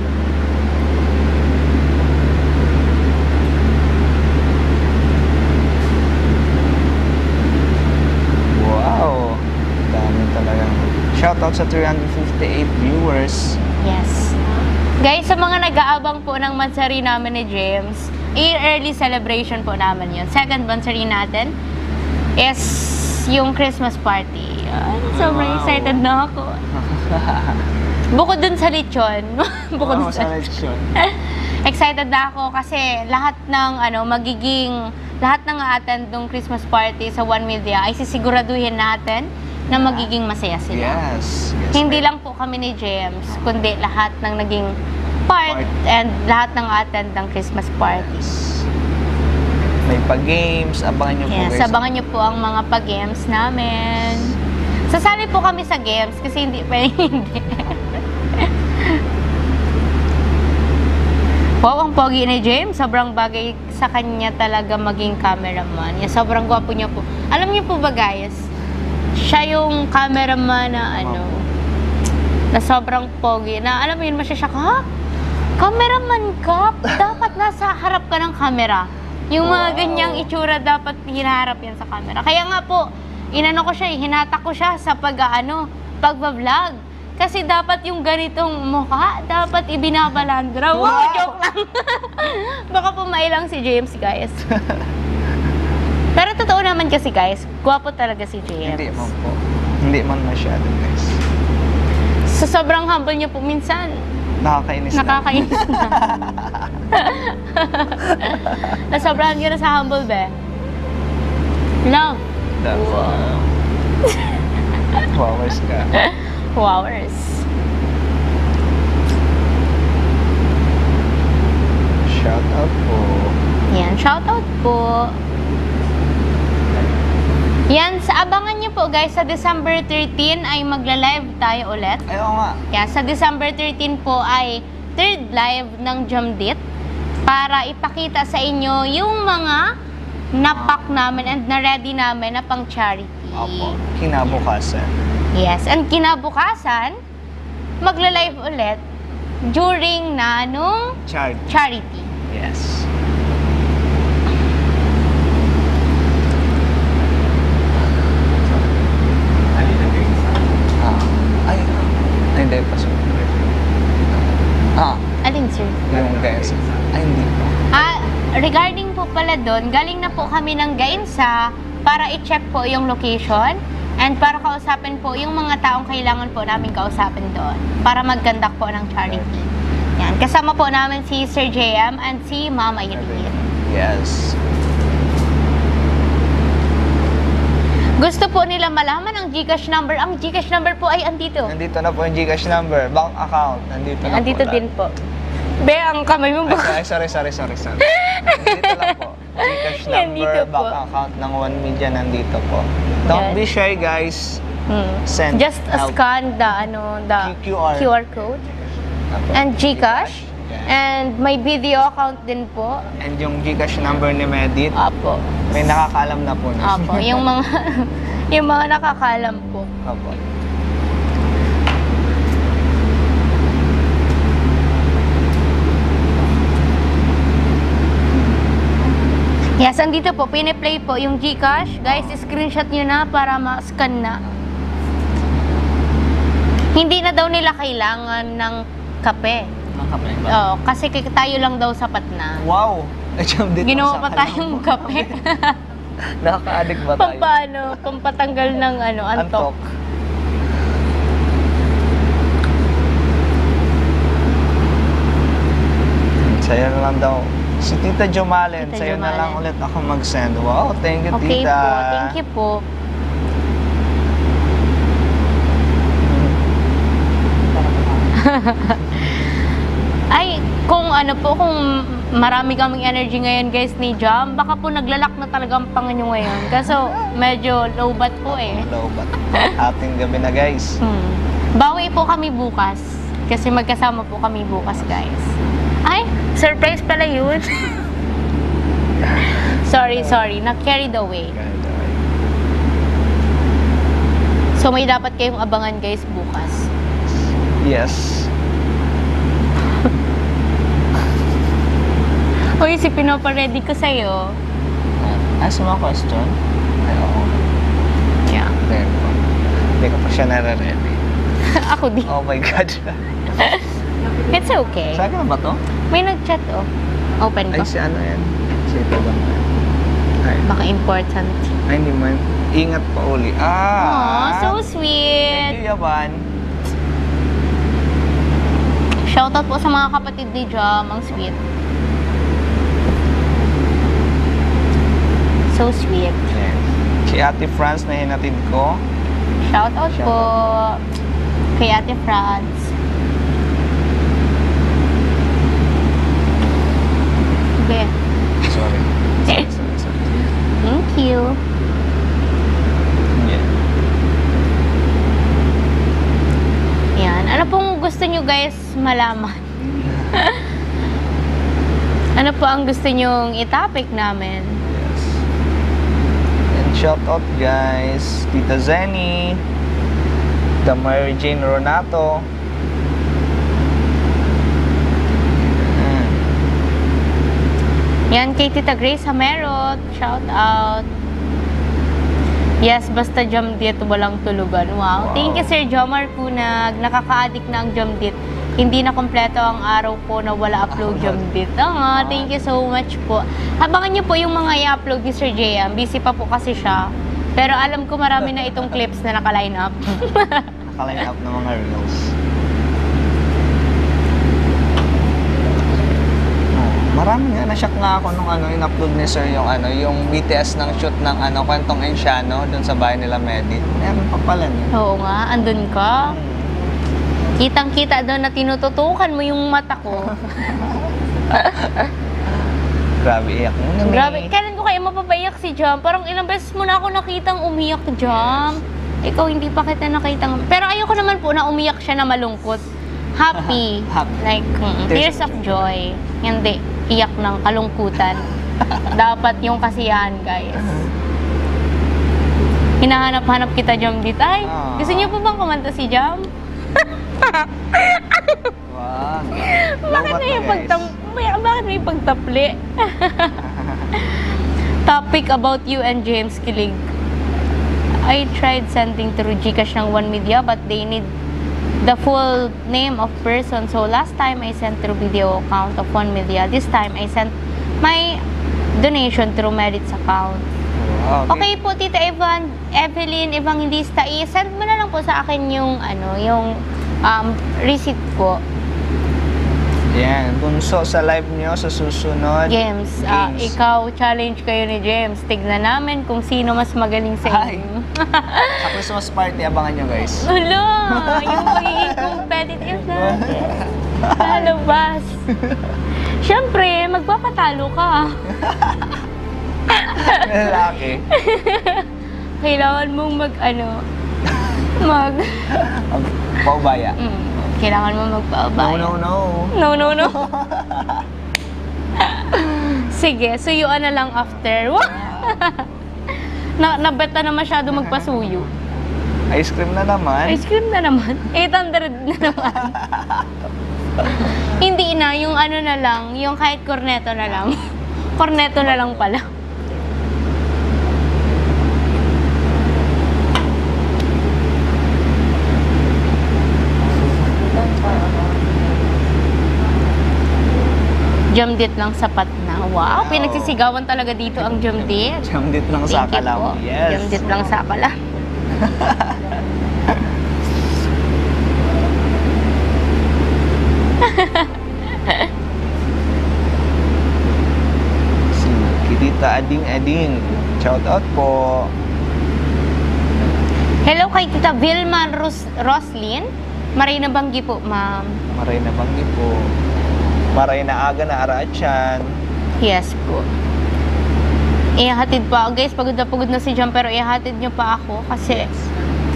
Wow. Dami talagang. Shout out sa 358 viewers. Yes. Guys, sa mga nag-aabang po ng mansari namin ni James, early celebration po namin yun. Second mansari natin. is yung Christmas party. Sobrang excited na ako. Bukod dun sa lechon. Bukod dun sa lechon. Excited na ako kasi lahat ng lahat ng attend ng Christmas party sa One Media ay sisiguraduhin natin na magiging masaya sila. Yes. Hindi lang po kami ni James, kundi lahat ng naging part and lahat ng attend ng Christmas party. May pa-games, abangan nyo po Yes, guys. abangan nyo po ang mga pa-games namin. Sasali po kami sa games kasi hindi pa hindi. Wow, ang pogi ni James. Sobrang bagay sa kanya talaga maging cameraman. Yan, sobrang gwapo niya po. Alam niyo po ba guys, siya yung cameraman na na sobrang pogi. Na alam mo yun, masyasyak, ha? Cameraman ka? Dapat nasa harap ka ng camera. Yung mga ganyang itsura dapat hinaharap yan sa camera. Kaya nga po, inano ko siya, hinata ko siya sa pagbablog. Kasi dapat yung ganitong mukha, dapat ibinabalandra. Wow, joke lang. Baka pumailang si James, guys. Pero totoo naman kasi, guys, gwapo talaga si James. Hindi man po. Hindi man masyado, guys. Sa sobrang humble niya po, minsan, Nakakainis na. Nasobrahan ka na sa humble, be. Love. Wow. Flowers ka. Flowers. Shout out po. Yan, shoutout po. Yan, abangan niyo po guys, sa December 13 ay magla-live tayo ulit. Ayaw nga. Yan, sa December 13 po ay third live ng Jamdit para ipakita sa inyo yung mga napak namin and na-ready namin na pang charity. Opo. Kinabukasan. Yes, and kinabukasan, magla-live ulit during na nung charity. Yes. Hindi pa sir. Alin sir? Yung guys. Ay, hindi pa. Regarding po pala doon, galing na po kami ng Gainsa para i-check po yung location and para kausapin po yung mga taong kailangan po namin kausapin doon para mag-conduct po ng charity. Yan. Kasama po namin si Sir JM and si Mama Irene. Yes. Gusto po nila malaman ang GCash number. Ang GCash number po ay andito. Nandito na po yung GCash number, bank account. Nandito na Andito po. din po. Be, ang kamay mo ba? Ay, sorry. Nandito lang po. GCash Nandito number, po. bank account ng One Media nandito po. Don't be shy, guys. Send Just help. scan the QR code and GCash. And may video account din po. And yung GCash number ni Medit, Apo. may nakakalam na po na. Apo, yung mga nakakalam po. Apo. Yes, andito po, piniplay po yung GCash. Guys, screenshot nyo na para ma-scan na. Hindi na daw nila kailangan ng kape. Oo, kasi tayo lang daw sapat na. Wow! Ginawa pa tayong kape. Nakaka-addict ba tayo? Paano? Pampatanggal ng antok. Sa'yo na lang daw. Si Tita Jomalen, Tita sa'yo na Jomalen. lang ulit ako mag-send. Wow, thank you, Okay Tita. po, thank you po. Ay, kung marami kaming energy ngayon guys ni Jam, baka po naglalak na talaga ang panga nyo ngayon. Kaso medyo low bat po eh. Hello, but ating gabi na, guys. Bawi po kami bukas. Kasi magkasama po kami bukas guys. Ay, surprise pala yun. sorry, na-carried away. So may dapat kayong abangan guys bukas. Yes. Uy, si pinopa-ready ko sa'yo. Ask mo question? Ay, oo. Yeah. Hindi ko pa siya nare-ready. Ako din. Oh my God. It's okay. Sa akin na ba to? May nag-chat oh. Open Ay, ko. si ano yan? Si ito ba? Baka important. Ay, hindi man. Ingat pa uli. Aw, so Thank sweet. you, Yaban. Shoutout po sa mga kapatid ni Jam. Ang sweet. So sweet. Yes. Si Ate Franz na hinatid ko. Shoutout po kay Ate Franz. Okay. Sorry. Sorry. Thank you. Yeah. Yan. Ano pong gusto nyo guys malaman? Ano po ang gusto nyong i-topic namin? Yes. And shout out guys, Tita Zenny, Tita Mary Jane Ronato. Yan kay Tita Grace Hamerot. Shout out. Yes, basta Jamdit, walang tulugan. Wow. Wow. Thank you Sir Jomar Kunag. Nakaka-addict na ang Jamdit. Hindi na kompleto ang araw ko na wala upload Jamdit. Thank you so much po. Abangan niyo po yung mga i-upload ni Sir JM. Busy pa po kasi siya. Pero alam ko marami na itong clips na naka-line up. Naka-line up ng mga reels. Marami nga, na-shock nga ako nung in-upload ni Sir yung BTS ng shoot ng Kwentong Enciano doon sa bahay nila Medi. Meron pa pala niya. Oo nga, andun ka. Kitang-kita doon na tinututukan mo yung mata ko. Grabe, iyak mo. Grabe, kailan ko kayo mapapaiyak si Jam? Parang ilang beses mo na ako nakitang umiyak, Jam. Ikaw hindi pa kita nakitang... Pero ayoko naman po na umiyak siya na malungkot. Happy. Happy. Like, tears of joy. Hindi, iyak ng kalungkutan. Dapat yung kasiyahan, guys. Hinahanap-hanap kita, Jam, dito. Ay, gusto niyo po bang kumanta si Jam? Wag. Bakit may pagtapli? Topic about you and James Kilig. I tried sending through Gcash ng One Media but they need the full name of person. So last time I sent through video account of One Media. This time I sent my donation through Merit's account. Wow, Okay po, Tita Evelyn Evangelista, i-send mo na lang po sa akin yung receipt po. Yan, bunso sa live nyo sa susunod. James, ikaw, challenge kayo ni James. Tignan namin kung sino mas magaling sa Ay. inyo. Sa Christmas party, abangan nyo guys. Hala, yung magiging competitive natin. Lalabas. Siyempre, magpapatalo ka. Lalaki. Kailangan mong Paubaya. Kailangan mo magpaabaya. No. No. Sige, suyuan na lang after. Nabeta na masyado magpasuyo. Ice cream na naman. Ice cream na naman. 800 na naman. Hindi na, yung na lang, yung kahit corneto na lang. Corneto na lang pala. Jamdit lang sapat na. Wow, pinagsisigawan talaga dito ang Jamdit. Jamdit lang sa Thank you kalam. po. Yes. Jamdit lang sa kalam. Si Tita Ading. Shout out po. Hello kay Tita Vilma Roslyn. Maray na banggi po, ma'am. Maray na banggi po. Maray na aga na araatyan. Yes po. Ihatid pa. Guys, pagod na si Jam, pero ihatid nyo pa ako kasi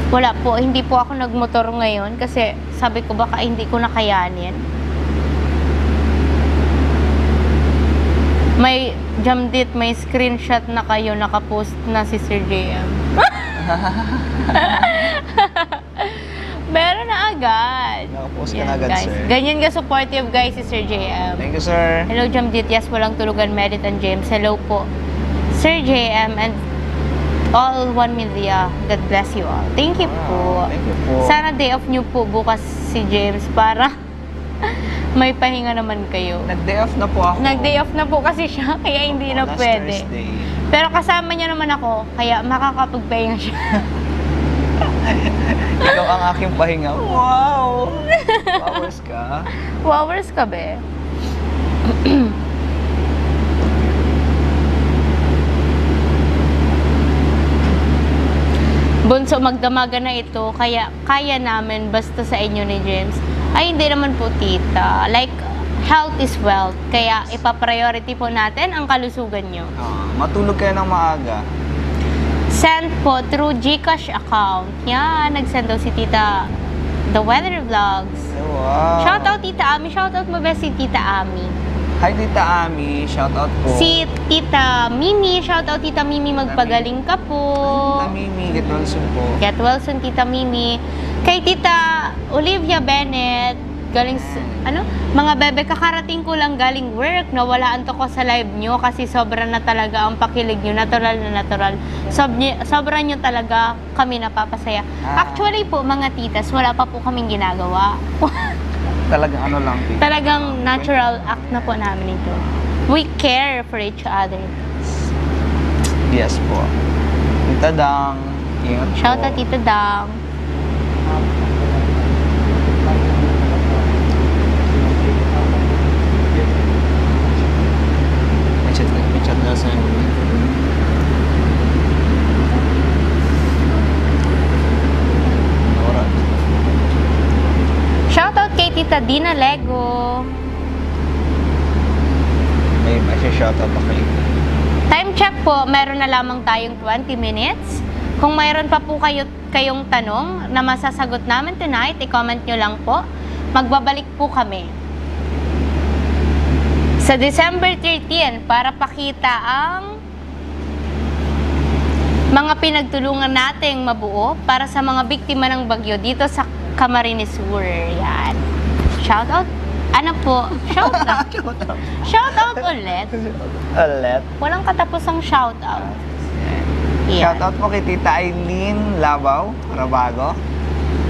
wala po. Hindi po ako nagmotor ngayon kasi sabi ko baka hindi ko nakayanin. May Jamdit, may screenshot na kayo nakapost na si Sir JM. Meron na agad. Nakapost ka Yan, na agad, guys. sir. Ganyan ka supportive, guys, si Sir JM. Thank you, sir. Hello, Jamdit. Yes, walang tulugan, Merit and James. Hello po, Sir JM and all One Media. God bless you all. Thank you po. Thank you po. Sana day off nyo po bukas si James para may pahinga naman kayo. Nag-day off na po ako. Nag-day off na po kasi siya, kaya hindi na Last pwede. Thursday. Pero kasama niya naman ako, kaya makakapagpahinga siya. Ikaw ang aking pahinga. Wow! Powers ka. Wowers ka, be. Bunso, magdamaga na ito, kaya kaya namin basta sa inyo ni James. Ay, hindi naman po, tita. Like, health is wealth. Kaya ipa-priority po natin ang kalusugan nyo. Matulog kayo ng maaga. Send po through GCash account. Yan, nag-send daw si tita The Weather Vlogs. Wow. Shoutout Tita Ami. Shoutout mo ba si Tita Ami? Hi, Tita Ami. Shoutout po. Si Tita Mimi. Shoutout Tita Mimi. Magpagaling ka po. Tita Mimi, get well soon po. Get well soon, Tita Mimi. Kay Tita Olivia Bennett. Galing, mga bebe, kakarating ko lang galing work. Nawalaan to ko sa live nyo kasi sobra na talaga ang pakilig nyo. Natural na natural. Sobra nyo talaga kami napapasaya. Actually po, mga titas, wala pa po kaming ginagawa. Talagang ano lang, tita. Talagang natural act na po namin ito. We care for each other. Yes po. Tita Dang, ingat po. Shout out Tita Dang. May chat na sa inyo. Oras. Shout out kay Tita Dina Lego. May shoutout pa kayo. Time check po, meron na lamang tayong 20 minutes. Kung mayroon pa po kayong tanong na masasagot namin tonight, i-comment nyo lang po. Magbabalik po kami sa December 13 para pakita ang mga pinagtulungan nating mabuo para sa mga biktima ng bagyo dito sa Camarines Sur. Yan. Shout out. Ano po? Shout out. Shout out ulit. Ulit. Walang katapusang shout out. Yan. Shoutout po kay Tita Aileen Labaw, Rabago.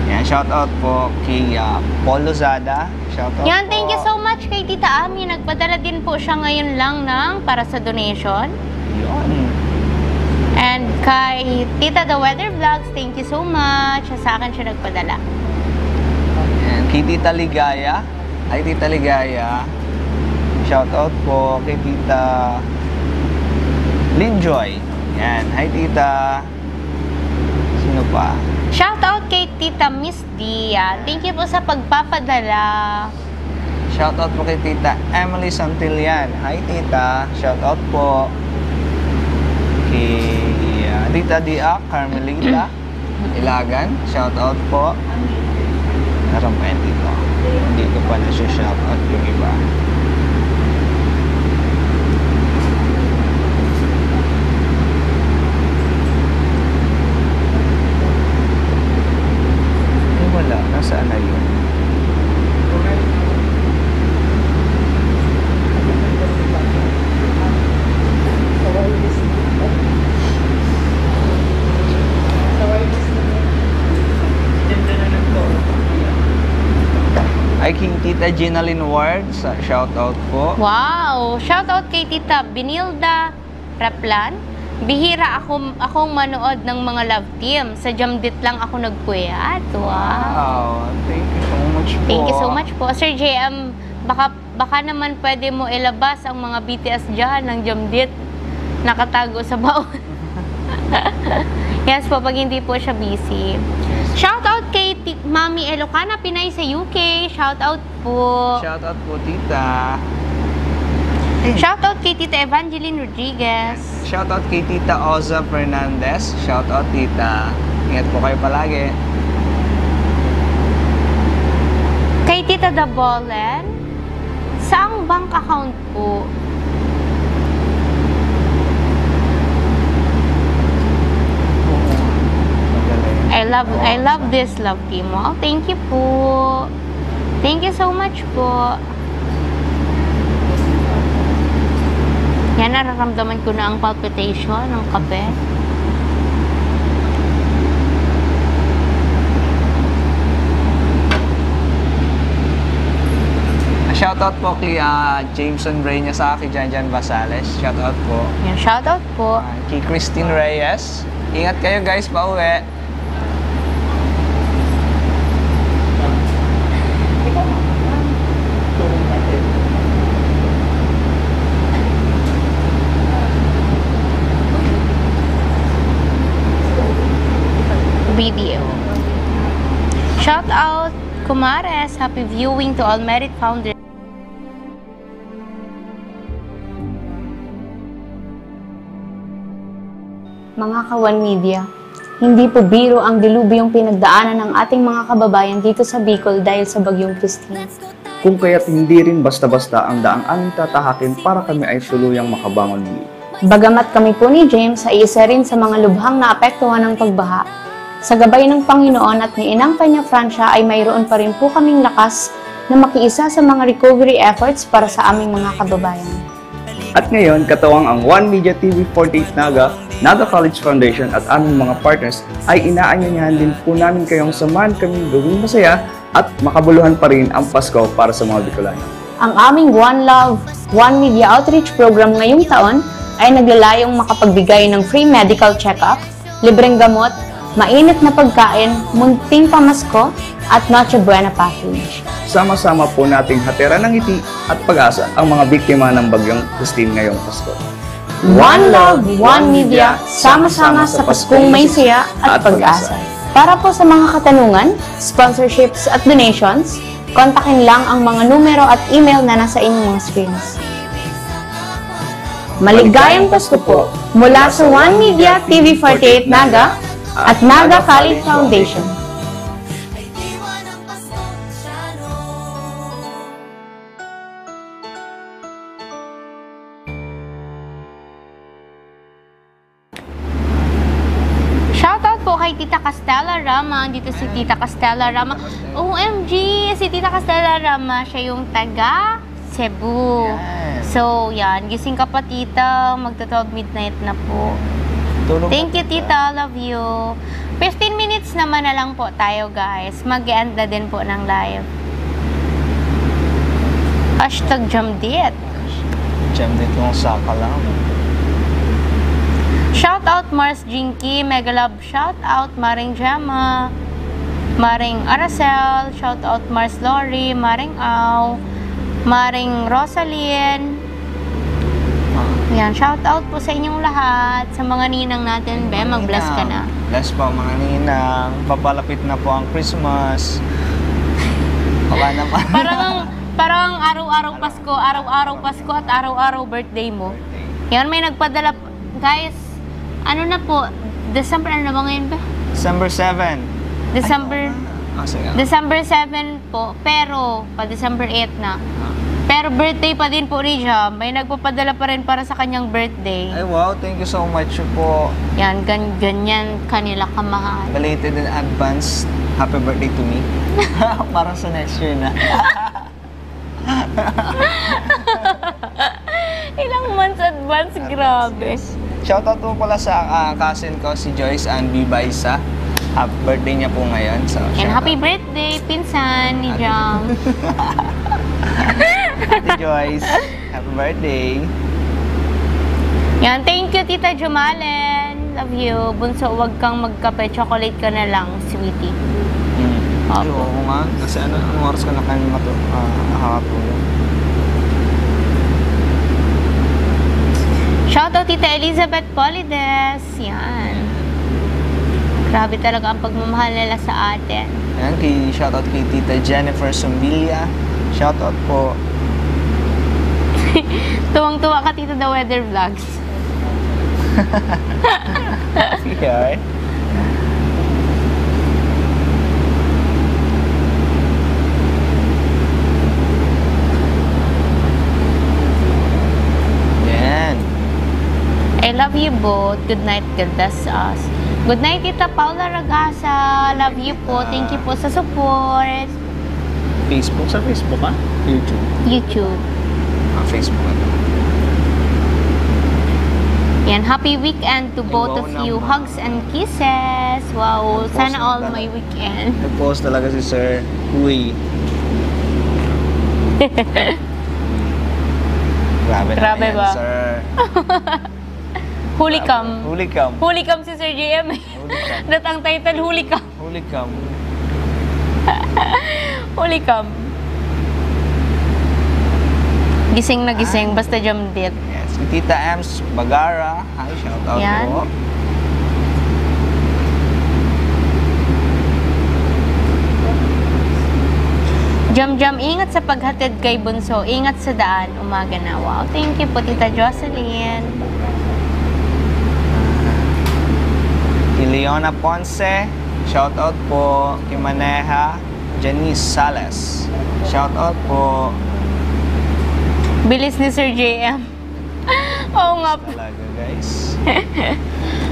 Yan, shoutout po kay Paul Lozada. Shoutout Yan, po. thank you so much kay Tita Ami. Nagpadala din po siya ngayon lang ng para sa donation. Yun. And kay Tita The Weather Vlogs, thank you so much. Sa akin siya nagpadala. Yan, kay Tita Ligaya. Hi, Tita Ligaya. Shoutout po kay Tita Linjoy. Yan, hi Tita. Sino pa? Shout out kay Tita Miss D. Yan. Thank you po sa pagpapadala. Shoutout po kay Tita Emily Santillan. Hi Tita. Shoutout po kay Tita Dia Carmelita Ilagan. Shoutout po. Naroon pa yan dito. Hindi ko pa na-shoutout yung iba. Wala, nasaan na yun? Ay, kay Tita Ginalyn Ward, shout out po. Wow! Shout out kay Tita Binilda Raplan. Bihira akong manood ng mga love team. Sa Jamdit lang ako nagpuyat. Wow! Wow, thank you so much po. Thank you so much po. Sir JM, baka naman pwede mo ilabas ang mga BTS dyan ng Jamdit. Nakatago sa baon. Yes po, pag hindi po siya busy. Shout out kay Mami Elocana Pinay sa UK. Shout out po. Shout out po, Tita. Shout out kay Tita Evangeline Rodriguez. Shout out kay Tita Oza Fernandez. Shout out, Tita. Ingat po kayo palagi. Kay Tita Dabolen. Saang bank account po? I love this love team. Oh, thank you po. Thank you so much po. Yan, nararamdaman ko na ang palpitation ng kape. Shoutout po kay Jameson Breña sa kay Janjan Basales. Shoutout po. Yan, shoutout po. Kay Christine Reyes. Ingat kayo guys, pauwi. Video. Shout out Kumares, happy viewing to all Merit Founders. Mga kawan media, hindi po biro ang dilubyong pinagdaanan ng ating mga kababayan dito sa Bicol dahil sa bagyong Christine. Kung kaya't hindi rin basta-basta ang daang aming tatahakin para kami ay tuluyang makabangon muli. Bagamat kami po ni James ay isa rin sa mga lubhang naapektuhan ng pagbaha, sa gabay ng Panginoon at ni Inang Peña Francia ay mayroon pa rin po kaming lakas na makiisa sa mga recovery efforts para sa aming mga kababayan. At ngayon, katuwang ang One Media TV 48 Naga College Foundation at aming mga partners ay inaanyayahan din po namin kayong samahan kaming gawing masaya at makabuluhan pa rin ang Pasko para sa mga Bicolano. Ang aming One Love, One Media Outreach Program ngayong taon ay naglalayong makapagbigay ng free medical check-up, libreng gamot, mainit na pagkain, munting pamasko, at Noche Buena package. Sama-sama po nating hatiran ng ngiti at pag-asa ang mga biktima ng bagyong Christine ngayong Pasko. One Love, One Media, sama-sama sa Paskong may siya at pag-asa. Para po sa mga katanungan, sponsorships at donations, kontakin lang ang mga numero at email na nasa inyong mga screens. Maligayang Pasko po mula sa One Media TV48 Naga at Naga College Foundation. Shoutout po kay Tita Castella Rama. Dito si Tita Castella Rama. OMG! Si Tita Castella Rama, siya yung taga Cebu. Yan. So, yan. Gising ka pa, Tita. Magta-12 midnight na po. Tulog Thank you, na, Tita. Love you. 15 minutes naman na lang po tayo, guys. Mag-end na din po ng live. Hashtag Jamdit. Jam dito yung saka lang. Shout out Mars Jinky, Mega Love. Shout out Maring Gemma, Maring Aracel. Shout out Mars Lori, Maring Au, Maring Rosalyn. Yan, shout out po sa inyong lahat. Sa mga ninang natin, Be, mag-bless ka na. Bless po mga ninang. Papalapit na po ang Christmas. Baka naman. Parang araw-araw Pasko at araw-araw birthday mo. Yan, may nagpadala. Guys, ano na po? December, ano na ba ngayon ba? December 7. Sige. December 7 po, pero pa December 8 na. Pero birthday pa din po ni Jam. May nagpapadala pa rin para sa kanyang birthday. Ay wow, thank you so much po. Yan, ganyan kanila kamahal. Belated in advance. Happy birthday to me. Para sa next year na. Ilang months advance, grabe. Shoutout po pala sa cousin ko, si Joyce and Bibaysa. Happy birthday niya po ngayon. So, And happy birthday, pinsan ni Jam. Ate Joyce, happy birthday. Yan, thank you, Tita Jumalen. Love you. Bunso, huwag kang magkape. Chocolate ka na lang, sweetie. Opo. Oo nga, kasi anong oras ka na kayo nakakatulog? Shoutout Tita Elizabeth Polides. Yan. Grabe talaga ang pagmamahal nila sa atin. Ayan, shoutout kay Tita Jennifer Sumbilia. Shoutout po. Tuwang-tuwa ka, Tita The Weather Vlogs. Yeah. Yan. I love you both. Good night, God bless us. Good night, Tita Paula Ragasa. Love you po. Thank you po sa support. Facebook? Sa Facebook ka? YouTube? YouTube. Facebook ito. Yan, happy weekend to both of you. Hugs and kisses. Wow, sana all my weekend. Nag-post talaga si Sir Uy. Grabe naman yan, ba? sir. Hulikam. Hulikam. Hulikam si Sir JM. Hulikam. Dat ang title, Hulikam. Hulikam. Hulikam. Gising na gising, basta jam dit. Yes. Si Tita Ems Bagara. Hi, shout out Yan. po. Jam, ingat sa paghatid kay Bunso. Ingat sa daan. Umaga na. Wow, thank you po, Tita Jocelyn. Si Leona Ponce. Shout out po. Kimaneha. Janice Sales. Shout out po. Bilis ni Sir JM. Oo nga po. Talaga, guys.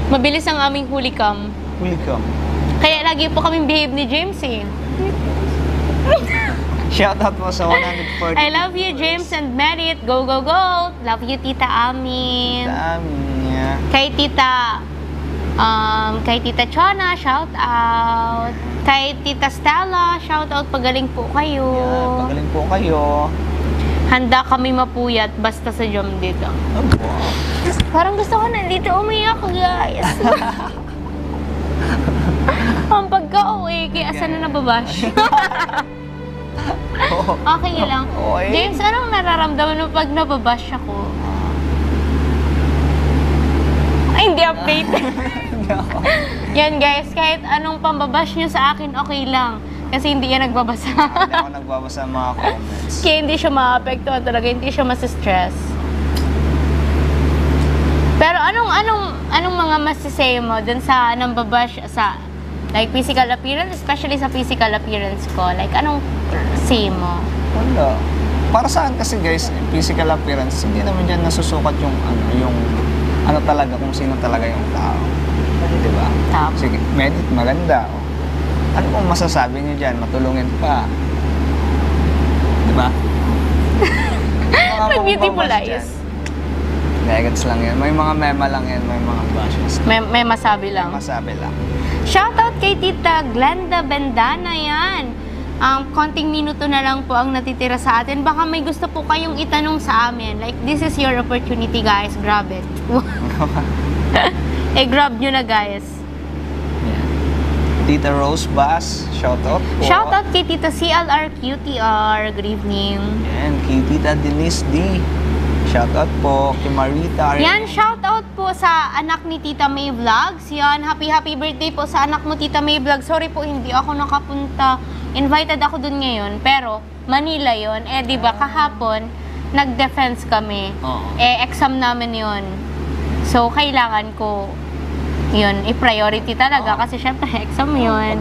Mabilis ang aming hulikam. Hulikam. Kaya lagi po kaming behave ni James eh. Shout out po sa 140. I love you, James and Merit. Go, go, go. Love you, Tita Amin. Dami niya. Kay Tita Chona, shout out. Kay Tita Stella, shout out. Pagaling po kayo. Yan, pagaling po kayo. Handa kami mapuyat basta sa jam dito. Opo. Parang gusto ko na dito umiyak, guys. Ang pagka-uwi, kaya asa na nababash? Okay lang. Okay. James, anong nararamdaman mo pag nababash ako? Ay, hindi update. Yan guys, kahit anong pambabash nyo sa akin, okay lang. Kasi hindi yan nagbabasa. Hindi ako nagbabasa ng mga comments. Kaya hindi siya ma-apektuhan talaga, hindi siya mas-stress. Pero anong mga masisay mo dun sa nambabash sa like physical appearance, especially sa physical appearance ko? Like anong say mo? Wala. Para saan kasi guys, physical appearance, hindi naman dyan nasusukat yung ano talaga, kung sino talaga yung tao. Diba? Tama. Sige, medit, maganda. Ano pong masasabi niyo dyan? Matulungin pa. Diba? Nag-beautifulize. Negats lang yan. May mga mema lang yan. May mga bashes. May masabi lang. Masabi lang. Shoutout kay Tita Glenda Bendana yan. Konting minuto na lang po ang natitira sa atin. Baka may gusto po kayong itanong sa amin. Like, this is your opportunity, guys. Grab it. Grab nyo na, guys. Tita Rose Bass, shoutout po. Shoutout kay Tita CLR QTR. Good evening. Yan, kay Tita Denise D. Shoutout po kay Marita. Yan, shoutout po sa anak ni Tita May Vlogs. Yan, happy birthday po sa anak mo, Tita May Vlogs. Sorry po, hindi ako nakapunta. Invited ako dun ngayon, pero Manila yon. Di ba kahapon, nag-defense kami. Oo. Exam namin yon. So, kailangan ko yun, i-priority talaga kasi syempre exam yun.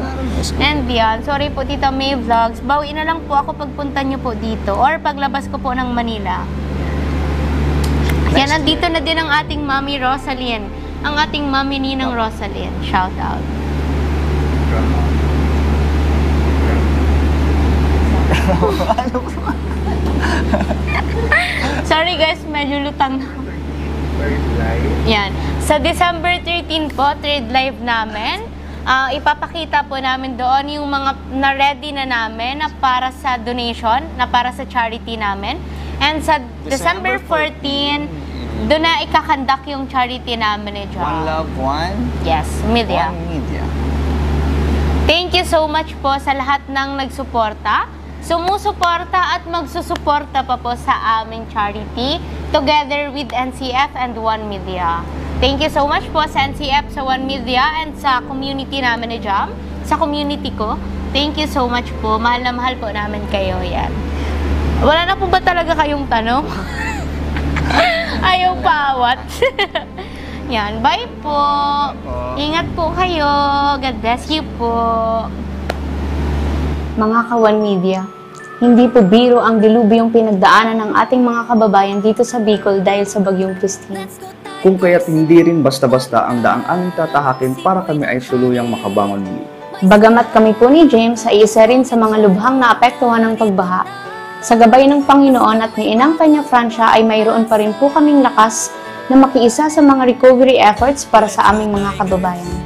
And yan, sorry po Tita May Vlogs. Bawi na lang po ako pagpunta nyo po dito or paglabas ko po ng Manila. Yan, nandito na din ang ating Mami Rosalyn. Ang ating Mami Ninang Rosalyn. Shout out. Sorry guys, medyo lutang na. Yan. Sa December 13 po, third live namin. Ipapakita po namin doon yung mga na-ready na namin na para sa donation, na para sa charity namin. And sa December 14, doon na ikakandak yung charity namin ni John. One Love, One. Yes, media. One Media. Thank you so much po sa lahat ng nagsuporta, sumusuporta at magsusuporta pa po sa aming charity together with NCF and One Media. Thank you so much po sa NCF, sa One Media, and sa community namin ni Jam, sa community ko. Thank you so much po. Mahal na mahal po namin kayo. Yan. Wala na po ba talaga kayong tanong? Ayaw paawat. Yan. Bye po. Ingat po kayo. God bless you po. Mga ka-One Media, hindi po biro ang dilubyong pinagdaanan ng ating mga kababayan dito sa Bicol dahil sa Bagyong Christine. Kung kaya't hindi rin basta-basta ang daang aming tatahakin para kami ay tuluyang makabangon muli. Bagamat kami po ni James ay isa rin sa mga lubhang naapektuhan ng pagbaha, sa gabay ng Panginoon at ni Inang Peña Francia ay mayroon pa rin po kaming lakas na makiisa sa mga recovery efforts para sa aming mga kababayan.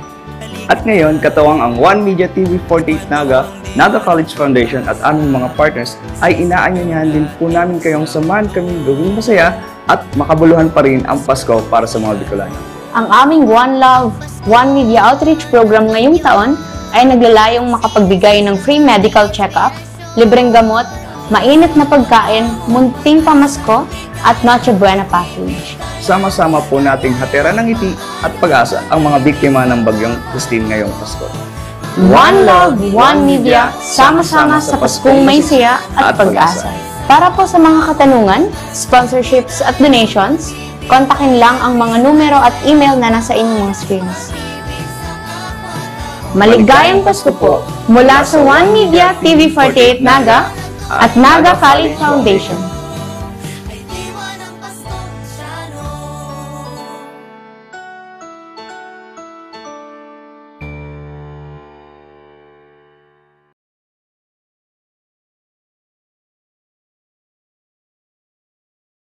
At ngayon, katawang ang One Media TV 48 Naga, Naga College Foundation at aming mga partners ay inaanyayahan din po namin kayong samahan kaming gawing masaya at makabuluhan pa rin ang Pasko para sa mga Bicolano. Ang aming One Love, One Media Outreach Program ngayong taon ay naglalayong makapagbigay ng free medical check-up, libreng gamot, mainit na pagkain, munting pamasko, at Noche Buena package. Sama-sama po nating hatiran ng ngiti at pag-asa ang mga biktima ng bagyong Christine ngayong Pasko. One Love, One Media, sama-sama sa Paskong may siya at pag-asa. Para po sa mga katanungan, sponsorships at donations, kontakin lang ang mga numero at email na nasa inyong mga screens. Maligayang Pasko po mula sa One Media TV 48 Naga at Naga College Foundation.